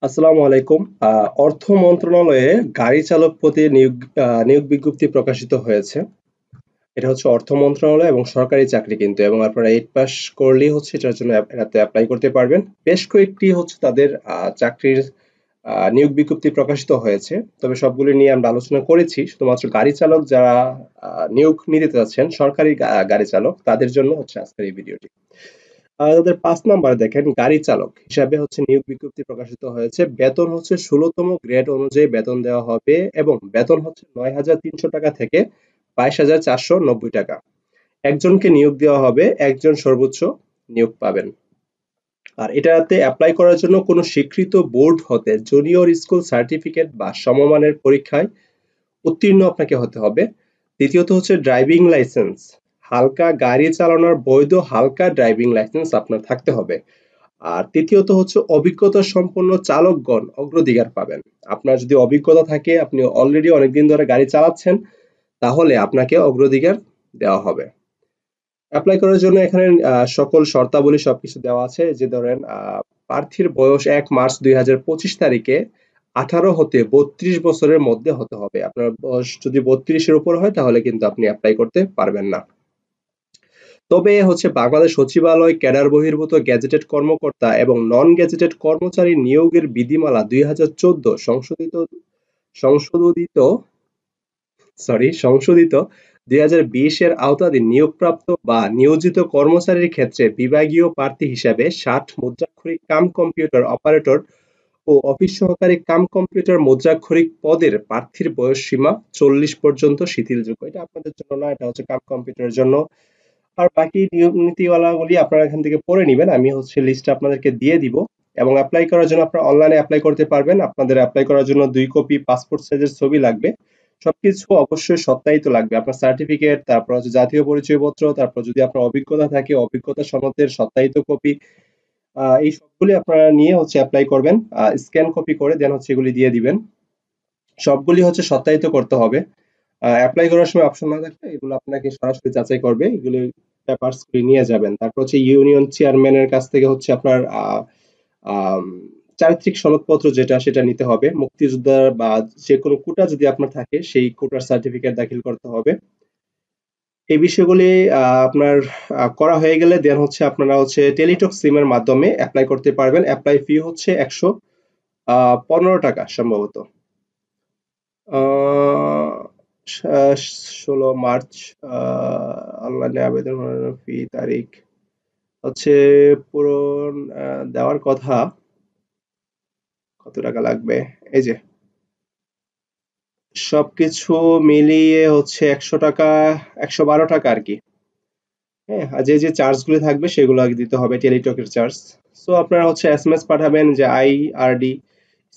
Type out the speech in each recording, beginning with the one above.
আসসালামু আলাইকুম। অর্থ মন্ত্রণালয়ে গাড়ি চালক পদে নিয়োগ বিজ্ঞপ্তি প্রকাশিত হয়েছে। এটা হচ্ছে অর্থ মন্ত্রণালয় এবং সরকারি চাকরি কিন্তু, এবং আপনারা 8 পাস করলেই হচ্ছে এটার জন্য এটাতে অ্যাপ্লাই করতে পারবেন। বেশ কয়েকটি হচ্ছে তাদের চাকরির নিয়োগ বিজ্ঞপ্তি প্রকাশিত হয়েছে। তবে সবগুলো নিয়ে আমরা আলোচনা করেছি। শুধুমাত্র গাড়ি চালক যারা নিয়োগ নিতে চাচ্ছেন, সরকারি গাড়ি চালক, তাদের জন্য হচ্ছে আজকের এই ভিডিওটি। তাদের ৫ নাম্বারে দেখেন, গাড়ি চালক হিসাবে হচ্ছে নিয়োগ বিজ্ঞপ্তি প্রকাশিত হয়েছে। বেতন হচ্ছে ১৬তম গ্রেড অনুযায়ী বেতন দেওয়া হবে, এবং বেতন হচ্ছে ৯,৩০০ টাকা থেকে ২২,৪৯০ টাকা। একজনকে নিয়োগ দেওয়া হবে, একজন সর্বোচ্চ নিয়োগ পাবেন। আর এটাতে অ্যাপ্লাই করার জন্য কোনো স্বীকৃত বোর্ড হতে জুনিয়র স্কুল সার্টিফিকেট বা সমমানের পরীক্ষায় উত্তীর্ণ আপনাকে হতে হবে। দ্বিতীয়ত হচ্ছে ড্রাইভিং লাইসেন্স, হালকা গাড়ি চালানোর বৈধ হালকা ড্রাইভিং লাইসেন্স আপনার থাকতে হবে। আর তৃতীয়ত হচ্ছে অভিজ্ঞতা সম্পন্ন চালকগণ অগ্রাধিকার পাবেন। আপনার যদি অভিজ্ঞতা থাকে, আপনি অলরেডি অনেকদিন ধরে গাড়ি চালাচ্ছেন, তাহলে আপনাকে অগ্রাধিকার দেওয়া হবে। অ্যাপ্লাই করার জন্য এখানে সকল শর্তাবলী সবকিছু দেওয়া আছে। যে ধরেন, প্রার্থীর বয়স ১ মার্চ ২০২৫ তারিখে ১৮ হতে ৩২ বছরের মধ্যে হতে হবে। আপনার বয়স যদি ৩২ এর উপর হয়, তাহলে কিন্তু আপনি অ্যাপ্লাই করতে পারবেন না। তবে হচ্ছে বাংলাদেশ সচিবালয় ক্যাডার বহির্ভূত গেজেটেড কর্মকর্তা এবং নন গেজেটেড কর্মচারী নিয়োগের বিধিমালা ২০১৪ সংশোধিত সংশোধিত ২০২০ এর আওতাধীন নিয়োগপ্রাপ্ত বা নিয়োজিত কর্মচারীর ক্ষেত্রে বিভাগীয় প্রার্থী হিসাবে ৬০ মুদ্রাক্ষরিক কাম কম্পিউটার অপারেটর ও অফিস সহকারী কাম কম্পিউটার মুদ্রাক্ষরিক পদের প্রার্থীর বয়স সীমা ৪০ পর্যন্ত শিথিলযোগ্য। এটা আপনাদের জন্য না, এটা হচ্ছে কাম কম্পিউটারের জন্য। আর বাকি নিয়ম নীতিমালাগুলি আপনারা এখান থেকে পড়ে নিবেন। আমি হচ্ছে লিস্ট আপনাদেরকে দিয়ে দিব। এবং অ্যাপ্লাই করার জন্য আপনারা অনলাইনে অ্যাপ্লাই করতে পারবেন। আপনাদের অ্যাপ্লাই করার জন্য ২ কপি পাসপোর্ট সাইজের ছবি লাগবে। সবকিছু অবশ্যই সত্যায়িত লাগবে। আপনার সার্টিফিকেট, তারপর হচ্ছে জাতীয় পরিচয়পত্র, তারপর যদি আপনার অভিজ্ঞতা থাকে, অভিজ্ঞতা সনদের সত্যায়িত কপি, এই সবগুলি আপনারা নিয়ে হচ্ছে অ্যাপ্লাই করবেন। স্ক্যান কপি করে দেন হচ্ছে এগুলি দিয়ে দিবেন। সবগুলি হচ্ছে সত্যায়িত করতে হবে। অ্যাপ্লাই করার সময় অপশন না থাকলে এগুলো আপনাকে সরাসরি যাচাই করবে। এগুলি পেপারস গুলি নিয়ে যাবেন। তারপর হচ্ছে ইউনিয়ন চেয়ারম্যানের কাছ থেকে হচ্ছে আপনার আম চারিত্রিক সনদপত্র যেটা, সেটা নিতে হবে। মুক্তিযোদ্ধার বা যেকোনো কোটা যদি আপনার থাকে, সেই কোটার সার্টিফিকেট দাখিল করতে হবে। এই বিষয়গুলি আপনার করা হয়ে গেলে দেন হচ্ছে আপনারা হচ্ছে টেলিটক সিম এর মাধ্যমে অ্যাপ্লাই করতে পারবেন। অ্যাপ্লাই ফি হচ্ছে ১১৫ টাকা সম্ভবত। আ সা ১৬ মার্চ আ অনলাইনে আবেদন করার ফি তারিখ হচ্ছে পূরণ দেওয়ার কথা। কত টাকা লাগবে? এই যে সবকিছু মিলিয়ে হচ্ছে ১০০ টাকা, ১১২ টাকা আরকি। হ্যাঁ? আর যে চার্জ গুলো থাকবে সেগুলো আগে দিতে হবে, টেলিটকের চার্জ। সো আপনারা হচ্ছে এসএমএস পাঠাবেন যে আইআরডি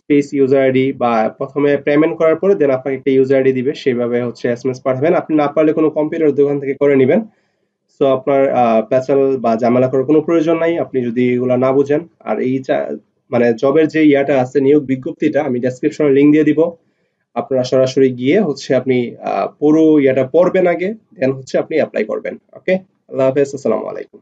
স্পেস ইউজার আইডি, বা ১ম এ পেমেন্ট করার পরে দেন আপনাকে একটা ইউজার আইডি দিবে। সেভাবে হচ্ছে এসএমএস পাঠাবেন। আপনি না পারলে কোনো কম্পিউটার দোকান থেকে করে নিবেন। সো আপনার পেঁচাল বা ঝামেলা করার কোনো প্রয়োজন নাই, আপনি যদি এগুলা না বুঝেন। আর এই মানে জবের যে ইয়াটা আছে, নিয়োগ বিজ্ঞপ্তিটা আমি ডেসক্রিপশনে লিংক দিয়ে দিব। আপনারা সরাসরি গিয়ে হচ্ছে আপনি পুরো ইয়াটা পড়বেন আগে, দেন হচ্ছে আপনি এপ্লাই করবেন। ওকে? আল্লাহ হাফেজ। আসসালামু আলাইকুম।